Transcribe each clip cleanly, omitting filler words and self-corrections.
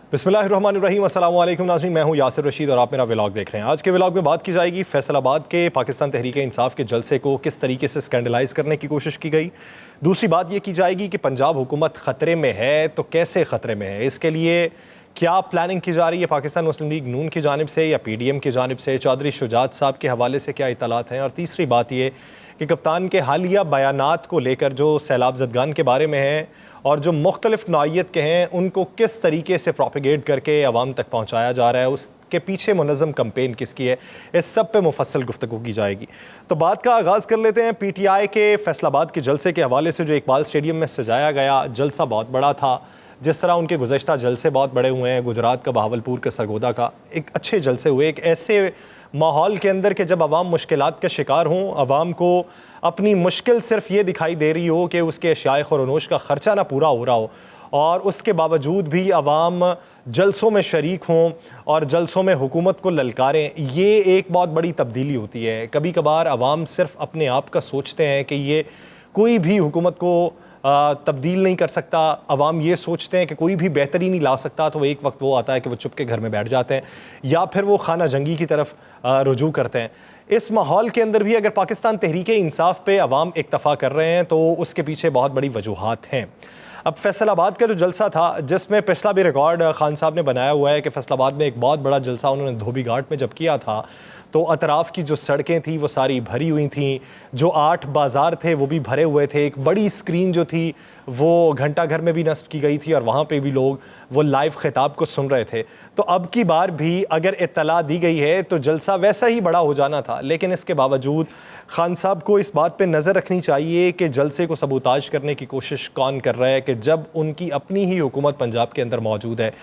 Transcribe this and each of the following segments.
बिस्मिल्लाहिर्रहमानिर्रहीम। अस्सलाम वालेकुम नाज़रीन, मैं हूं यासिर रशीद और आप मेरा व्लॉग देख रहे हैं। आज के व्लॉग में बात की जाएगी फैसलाबाद के पाकिस्तान तहरीक इंसाफ के जलसे को किस तरीके से स्कैंडलाइज करने की कोशिश की गई। दूसरी बात ये की जाएगी कि पंजाब हुकूमत ख़तरे में है तो कैसे ख़तरे में है, इसके लिए क्या प्लानिंग की जा रही है पाकिस्तान मुस्लिम लीग नून की जानिब से या PDM की जानिब से, चौधरी शुजात साहब के हवाले से क्या इत्तलात हैं। और तीसरी बात ये कि कप्तान के हालिया बयानात को लेकर जो सैलाब ज़दगान के बारे में है और जो मुख्तलिफ नौइयत के हैं उनको किस तरीके से प्रोपिगेट करके आवाम तक पहुँचाया जा रहा है, उसके पीछे मुनज़्ज़म कैंपेन किसकी है, इस सब पे मुफस्सल गुफ्तगू की जाएगी। तो बात का आगाज़ कर लेते हैं। PTI के फैसलाबाद के जलसे के हवाले से जो इकबाल स्टेडियम में सजाया गया जलसा बहुत बड़ा था। जिस तरह उनके गुज़श्ता जलसे बहुत बड़े हुए हैं, गुजरात का, बहावलपुर का, सरगोदा का, एक अच्छे जलसे हुए एक ऐसे माहौल के अंदर कि जब आवाम मुश्किलात का शिकार हों, आवाम को अपनी मुश्किल सिर्फ ये दिखाई दे रही हो कि उसके अशियाए ख़ुरनोश का ख़र्चा ना पूरा हो रहा हो और उसके बावजूद भी आवाम जलसों में शरीक हों और जलसों में हुकूमत को ललकारें, ये एक बहुत बड़ी तब्दीली होती है। कभी कभार आवाम सिर्फ अपने आप का सोचते हैं कि ये कोई भी हुकूमत को तब्दील नहीं कर सकता, अवाम ये सोचते हैं कि कोई भी बेहतरी नहीं ला सकता, तो एक वक्त वो आता है कि वो चुप के घर में बैठ जाते हैं या फिर वो खाना जंगी की तरफ रुजू करते हैं। इस माहौल के अंदर भी अगर पाकिस्तान तहरीक इंसाफ पे अवाम इक्तफ़ा कर रहे हैं तो उसके पीछे बहुत बड़ी वजूहात हैं। अब फैसलाबाद का जो जलसा था, जिसमें पिछला भी रिकॉर्ड खान साहब ने बनाया हुआ है कि फैसलाबाद में एक बहुत बड़ा जलसा उन्होंने धोबी घाट में जब किया था तो अतराफ़ की जो सड़कें थी वो सारी भरी हुई थी, जो 8 बाज़ार थे वो भी भरे हुए थे, एक बड़ी स्क्रीन जो थी वो घंटा घर में भी नस्ब की गई थी और वहाँ पे भी लोग वो लाइव खिताब को सुन रहे थे। तो अब की बार भी अगर इत्तला दी गई है तो जलसा वैसा ही बड़ा हो जाना था, लेकिन इसके बावजूद खान साहब को इस बात पे नज़र रखनी चाहिए कि जलसे को सबूताज करने की कोशिश कौन कर रहा है कि जब उनकी अपनी ही हुकूमत पंजाब के अंदर मौजूद है।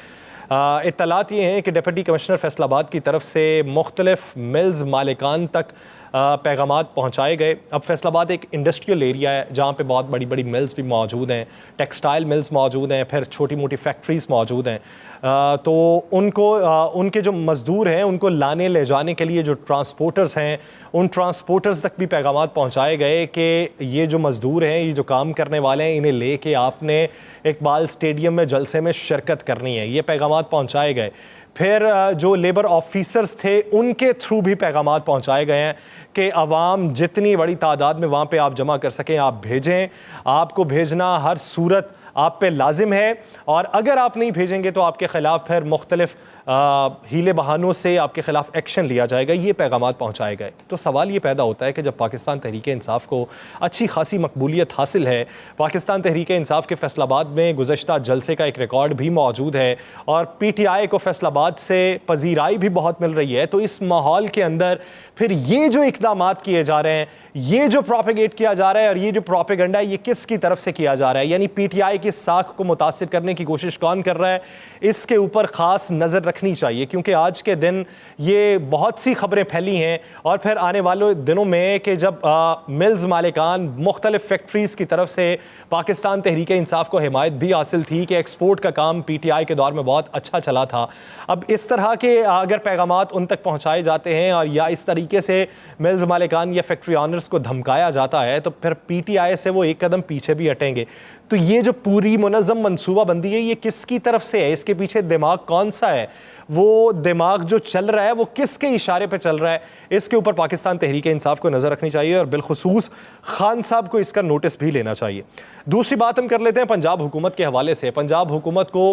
इत्तलात ये हैं कि डिप्टी कमिश्नर फैसलाबाद की तरफ से मुख्तलिफ मिल्स मालिकान तक पैगामात पहुँचाए गए। अब फैसलाबाद एक इंडस्ट्रियल एरिया है जहाँ पे बहुत बड़ी बड़ी मिल्स भी मौजूद हैं, टेक्सटाइल मिल्स मौजूद हैं, फिर छोटी मोटी फैक्ट्रीज़ मौजूद हैं। तो उनको उनके जो मज़दूर हैं उनको लाने ले जाने के लिए जो ट्रांसपोर्टर्स हैं उन ट्रांसपोर्टर्स तक भी पैगामात पहुँचाए गए कि ये जो मज़दूर हैं, ये जो काम करने वाले हैं, इन्हें ले कर आपने इकबाल स्टेडियम में जलसे में शिरकत करनी है, ये पैगामात पहुँचाए गए। फिर जो लेबर ऑफिसर्स थे उनके थ्रू भी पैगामात पहुंचाए गए हैं कि अवाम जितनी बड़ी तादाद में वहाँ पे आप जमा कर सकें आप भेजें, आपको भेजना हर सूरत आप पे लाजिम है और अगर आप नहीं भेजेंगे तो आपके ख़िलाफ़ फिर मुख्तलिफ हीले बहानों से आपके ख़िलाफ़ एक्शन लिया जाएगा, ये पैगामात पहुँचाए गए। तो सवाल ये पैदा होता है कि जब पाकिस्तान तहरीक इंसाफ को अच्छी खासी मकबूलियत हासिल है, पाकिस्तान तहरीक इंसाफ के फैसलाबाद में गुज़श्ता जलसे का एक रिकॉर्ड भी मौजूद है और PTI को फैसलाबाद से पजीराई भी बहुत मिल रही है, तो इस माहौल के अंदर फिर ये जो इक़दामात किए जा रहे हैं, ये जो प्रोपेगेट किया जा रहा है और ये जो प्रोपेगेंडा है ये किसकी तरफ से किया जा रहा है, यानी PTI की साख को मुतासिर करने की कोशिश कौन कर रहा है, इसके ऊपर ख़ास नज़र रखनी चाहिए। क्योंकि आज के दिन ये बहुत सी खबरें फैली हैं और फिर आने वाले दिनों में कि जब मिल्स मालिकान मुख्तलिफ फैक्ट्रीज़ की तरफ से पाकिस्तान तहरीक इंसाफ को हिमायत भी हासिल थी कि एक्सपोर्ट का काम PTI के दौर में बहुत अच्छा चला था। अब इस तरह के अगर पैगामात उन तक पहुँचाए जाते हैं और या इस तरीके से मिल्स मालिकान या फैक्ट्री ऑनर्स को धमकाया जाता है तो फिर PTI से वो एक कदम पीछे भी हटेंगे। तो ये जो पूरी मुनज़्ज़म मनसूबाबंदी है ये किसकी तरफ से है, इसके पीछे दिमाग कौन सा है, वो दिमाग जो चल रहा है वो किसके इशारे पे चल रहा है, इसके ऊपर पाकिस्तान तहरीक इंसाफ को नज़र रखनी चाहिए और बिलखुसूस खान साहब को इसका नोटिस भी लेना चाहिए। दूसरी बात हम कर लेते हैं पंजाब हुकूमत के हवाले से। पंजाब हुकूमत को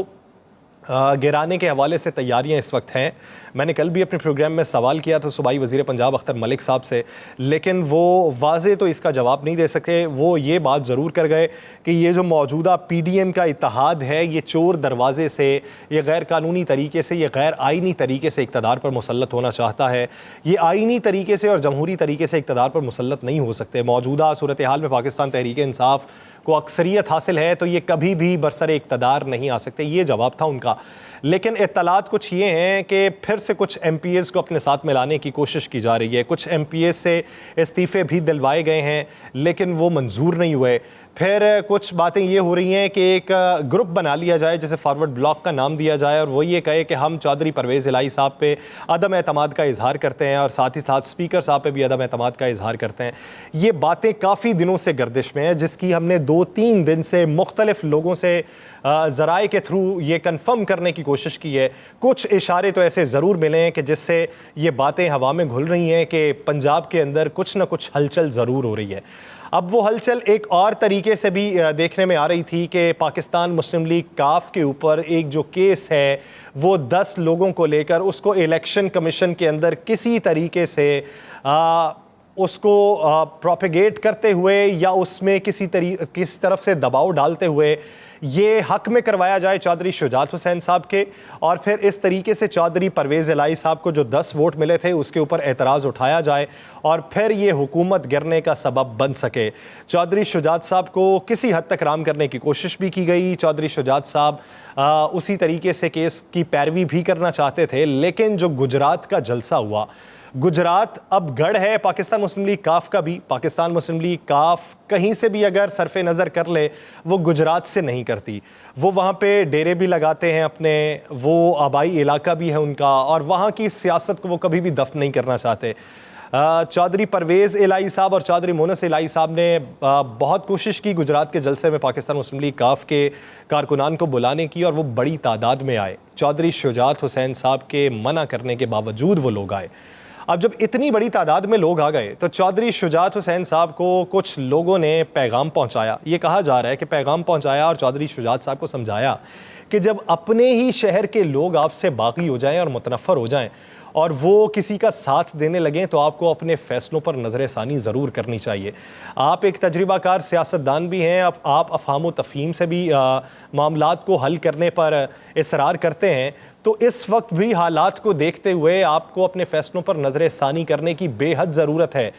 गिराने के हवाले से तैयारियां इस वक्त हैं। मैंने कल भी अपने प्रोग्राम में सवाल किया था सूबाई वज़ीर पंजाब अख्तर मलिक साहब से, लेकिन वो वाज़े तो इसका जवाब नहीं दे सके। वो ये बात ज़रूर कर गए कि ये जो मौजूदा PDM का इत्तेहाद है ये चोर दरवाज़े से, ये गैर कानूनी तरीके से, ये गैर आइनी तरीके से इक़्तिदार पर मुसल्लत होना चाहता है। ये आइनी तरीके से और जमहूरी तरीके से इक़्तिदार पर मुसल्लत नहीं हो सकते। मौजूदा सूरत हाल में पाकिस्तान तहरीक इंसाफ को अक्सरियत हासिल है तो ये कभी भी बरसर इक़्तिदार नहीं आ सकते, ये जवाब था उनका। लेकिन इत्तलात कुछ ये हैं कि फिर से कुछ MPs को अपने साथ मिलाने की कोशिश की जा रही है। कुछ MPs से इस्तीफ़े भी दिलवाए गए हैं लेकिन वो मंजूर नहीं हुए। फिर कुछ बातें ये हो रही हैं कि एक ग्रुप बना लिया जाए जिसे फॉरवर्ड ब्लॉक का नाम दिया जाए और वो ये कहे कि हम चौधरी परवेज़ इलाही साहब पे अदम एतमाद का इजहार करते हैं और साथ ही साथ स्पीकर साहब पे भी अदम एतमाद का इजहार करते हैं। ये बातें काफ़ी दिनों से गर्दिश में हैं, जिसकी हमने 2-3 दिन से मुख्तलिफ लोगों से ज़राए के थ्रू ये कन्फर्म करने की कोशिश की है। कुछ इशारे तो ऐसे ज़रूर मिले हैं कि जिससे ये बातें हवा में घुल रही हैं कि पंजाब के अंदर कुछ ना कुछ हलचल ज़रूर हो रही है। अब वो हलचल एक और तरीके से भी देखने में आ रही थी कि पाकिस्तान मुस्लिम लीग काफ के ऊपर एक जो केस है वो 10 लोगों को लेकर उसको इलेक्शन कमीशन के अंदर किसी तरीके से उसको प्रोपेगेट करते हुए या उसमें किसी तरफ से दबाव डालते हुए ये हक में करवाया जाए चौधरी शुजात हुसैन साहब के, और फिर इस तरीके से चौधरी परवेज़ इलाही साहब को जो 10 वोट मिले थे उसके ऊपर एतराज़ उठाया जाए और फिर ये हुकूमत गिरने का सबब बन सके। चौधरी शुजात साहब को किसी हद तक राम करने की कोशिश भी की गई। चौधरी शुजात साहब उसी तरीके से केस की पैरवी भी करना चाहते थे, लेकिन जो गुजरात का जलसा हुआ, गुजरात अब गढ़ है पाकिस्तान मुस्लिम लीग काफ का भी। पाकिस्तान मुस्लिम लीग काफ कहीं से भी अगर सरफे नज़र कर ले वो गुजरात से नहीं करती। वो वहाँ पे डेरे भी लगाते हैं अपने, वो आबाई इलाका भी है उनका, और वहाँ की सियासत को वो कभी भी दफन नहीं करना चाहते। चौधरी परवेज़ इलाही साहब और चौधरी मोनस इलाही साहब ने बहुत कोशिश की गुजरात के जलसे में पाकिस्तान मुस्लिम लीग काफ के कारकुनान को बुलाने की, और वो बड़ी तादाद में आए। चौधरी शुजात हुसैन साहब के मना करने के बावजूद वो लोग आए। अब जब इतनी बड़ी तादाद में लोग आ गए तो चौधरी शुजात हुसैन साहब को कुछ लोगों ने पैगाम पहुंचाया। ये कहा जा रहा है कि पैगाम पहुंचाया और चौधरी शुजात साहब को समझाया कि जब अपने ही शहर के लोग आपसे बागी हो जाएं और मुतनफ़र हो जाएं और वो किसी का साथ देने लगें तो आपको अपने फ़ैसलों पर नज़र-ए-सानी ज़रूर करनी चाहिए। आप एक तजर्बाकार सियासतदान भी हैं, आप अफ़हाम व तफ़हीम से भी मामलात को हल करने पर इसरार करते हैं, तो इस वक्त भी हालात को देखते हुए आपको अपने फ़ैसलों पर नज़र-ए-सानी करने की बेहद ज़रूरत है।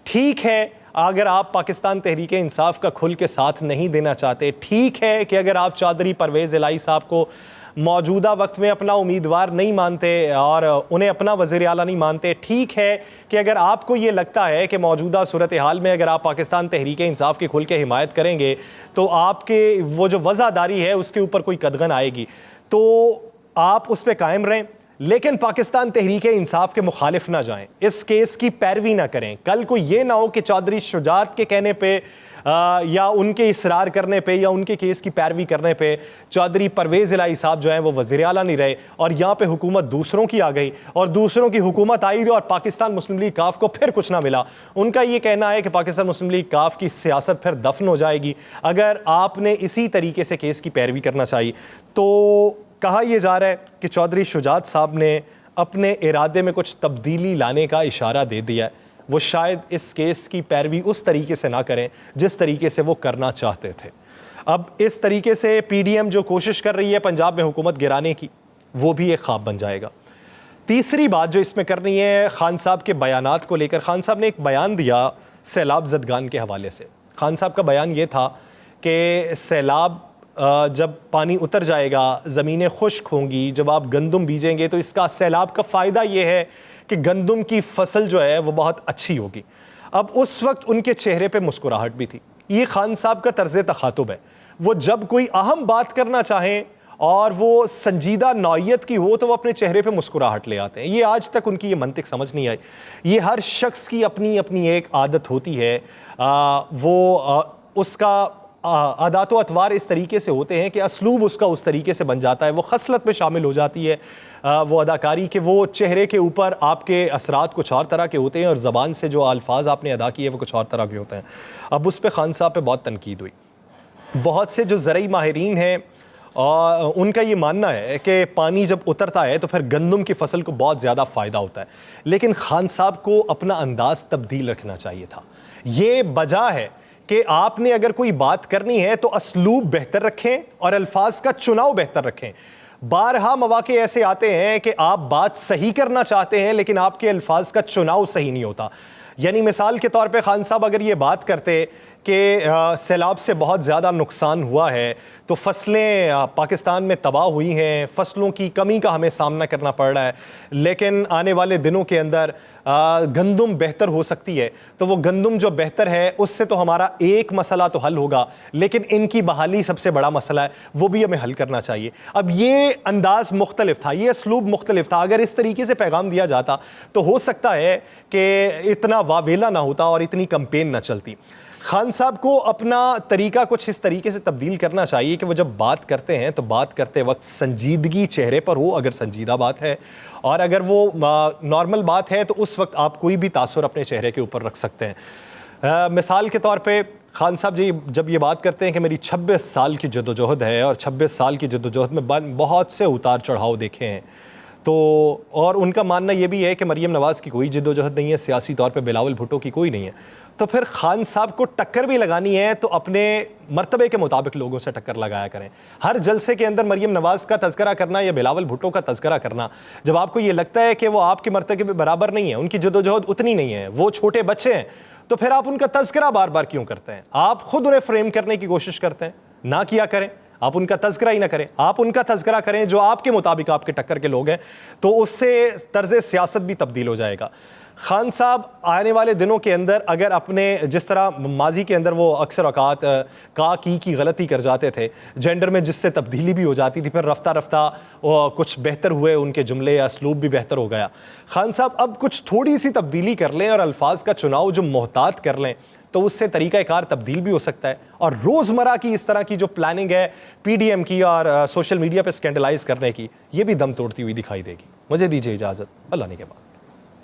ठीक है अगर आप पाकिस्तान तहरीक इंसाफ का खुल के साथ नहीं देना चाहते, ठीक है कि अगर आप चौधरी परवेज़ इलाही साहब को मौजूदा वक्त में अपना उम्मीदवार नहीं मानते और उन्हें अपना वज़ीर आला नहीं मानते, ठीक है कि अगर आपको ये लगता है कि मौजूदा सूरत हाल में अगर आप पाकिस्तान तहरीक इंसाफ की खुल के हिमायत करेंगे तो आपके वो जो वज़ादारी है उसके ऊपर कोई कदगन आएगी, तो आप उस पर कायम रहें, लेकिन पाकिस्तान तहरीक इंसाफ के मुखालिफ ना जाएं, इस केस की पैरवी ना करें। कल को ये ना हो कि चौधरी शुजात के कहने पे या उनके इसरार करने पे या उनके केस की पैरवी करने पे चौधरी परवेज़ इलाही साहब जो हैं वो वज़ीर आला नहीं रहे और यहाँ पे हुकूमत दूसरों की आ गई और दूसरों की हुकूमत आई और पाकिस्तान मुस्लिम लीग काफ को फिर कुछ ना मिला। उनका ये कहना है कि पाकिस्तान मुस्लिम लीग काफ की सियासत फिर दफन हो जाएगी अगर आपने इसी तरीके से केस की पैरवी करना चाहिए। तो कहा यह जा रहा है कि चौधरी शुजात साहब ने अपने इरादे में कुछ तब्दीली लाने का इशारा दे दिया है। वो शायद इस केस की पैरवी उस तरीके से ना करें जिस तरीके से वो करना चाहते थे। अब इस तरीके से पीडीएम जो कोशिश कर रही है पंजाब में हुकूमत गिराने की, वो भी एक ख्वाब बन जाएगा। तीसरी बात जो इसमें करनी है खान साहब के बयानात को लेकर। खान साहब ने एक बयान दिया सैलाब ज़दगान के हवाले से। खान साहब का बयान ये था कि सैलाब जब पानी उतर जाएगा, ज़मीनें खुश्क होंगी, जब आप गंदम बीजेंगे तो इसका सैलाब का फ़ायदा ये है कि गंदम की फसल जो है वो बहुत अच्छी होगी। अब उस वक्त उनके चेहरे पे मुस्कुराहट भी थी। ये खान साहब का तर्ज़ तखातुब है। वो जब कोई अहम बात करना चाहें और वो संजीदा नौइयत की हो तो वो अपने चेहरे पे मुस्कुराहट ले आते हैं। ये आज तक उनकी ये मंतिक समझ नहीं आई। ये हर शख्स की अपनी अपनी एक आदत होती है। उसका आदात व अतवार इस तरीके से होते हैं कि असलूब उसका उस तरीके से बन जाता है, वो खसलत में शामिल हो जाती है वो अदाकारी के वो चेहरे के ऊपर आपके असरात कुछ और तरह के होते हैं और ज़बान से जो अल्फाज आपने अदा किए वो कुछ और तरह के होते हैं। अब उस पर खान साहब पे बहुत तनकीद हुई। बहुत से जो ज़रई माहिरीन हैं और उनका ये मानना है कि पानी जब उतरता है तो फिर गंदम की फसल को बहुत ज़्यादा फ़ायदा होता है, लेकिन खान साहब को अपना अंदाज़ तब्दील रखना चाहिए था। ये वजह है कि आपने अगर कोई बात करनी है तो असलूब बेहतर रखें और अल्फाज का चुनाव बेहतर रखें। बारहा मौके ऐसे आते हैं कि आप बात सही करना चाहते हैं लेकिन आपके अल्फाज का चुनाव सही नहीं होता। यानी मिसाल के तौर पे खान साहब अगर ये बात करते कि सैलाब से बहुत ज़्यादा नुकसान हुआ है, तो फसलें पाकिस्तान में तबाह हुई हैं, फसलों की कमी का हमें सामना करना पड़ रहा है, लेकिन आने वाले दिनों के अंदर गंदम बेहतर हो सकती है। तो वो गंदम जो बेहतर है उससे तो हमारा एक मसला तो हल होगा, लेकिन इनकी बहाली सबसे बड़ा मसला है, वो भी हमें हल करना चाहिए। अब ये अंदाज़ मुख्तलिफ था, ये असलूब मुख्तलिफ था। अगर इस तरीके से पैगाम दिया जाता तो हो सकता है कि इतना वावेला ना होता और इतनी कंपेन ना चलती। खान साहब को अपना तरीका कुछ इस तरीके से तब्दील करना चाहिए कि वो जब बात करते हैं तो बात करते वक्त संजीदगी चेहरे पर हो, अगर संजीदा बात है, और अगर वो नॉर्मल बात है तो उस वक्त आप कोई भी तासुर अपने चेहरे के ऊपर रख सकते हैं। मिसाल के तौर पे खान साहब जी जब ये बात करते हैं कि मेरी 26 साल की जद्दोजहद है और 26 साल की जद्दोजहद में बहुत से उतार चढ़ाव देखे हैं, तो और उनका मानना ये भी है कि मरीम नवाज़ की कोई जद्दोजहद नहीं है, सियासी तौर पे बिलावल भुट्टो की कोई नहीं है, तो फिर खान साहब को टक्कर भी लगानी है तो अपने मर्तबे के मुताबिक लोगों से टक्कर लगाया करें। हर जलसे के अंदर मरीम नवाज़ का तज़किरा करना या बिलावल भुट्टो का तज़किरा करना, जब आपको ये लगता है कि वो आपके मर्तबे के बराबर नहीं है, उनकी जद्दोजहद उतनी नहीं है, वो छोटे बच्चे हैं, तो फिर आप उनका तज़किरा बार बार क्यों करते हैं? आप खुद उन्हें फ्रेम करने की कोशिश करते हैं, ना किया करें। आप उनका तज़किरा ही ना करें, आप उनका तज़किरा करें जो आपके मुताबिक आपके टक्कर के लोग हैं, तो उससे तर्ज़ सियासत भी तब्दील हो जाएगा। खान साहब आने वाले दिनों के अंदर अगर अपने जिस तरह माजी के अंदर वो अक्सर औकात का की गलती कर जाते थे, जेंडर में जिससे तब्दीली भी हो जाती थी, फिर रफ्ता रफ्ता कुछ बेहतर हुए, उनके जुमले या असलूब भी बेहतर हो गया। खान साहब अब कुछ थोड़ी सी तब्दीली कर लें और अल्फाज का चुनाव जो मोहतात कर लें, तो उससे तरीक़ाकार तब्दील भी हो सकता है। और रोज़मर्रा की इस तरह की जो प्लानिंग है PDM की और सोशल मीडिया पर स्कैंडलाइज करने की, ये भी दम तोड़ती हुई दिखाई देगी। मुझे दीजिए इजाज़त, अल्लाह ने के बाद।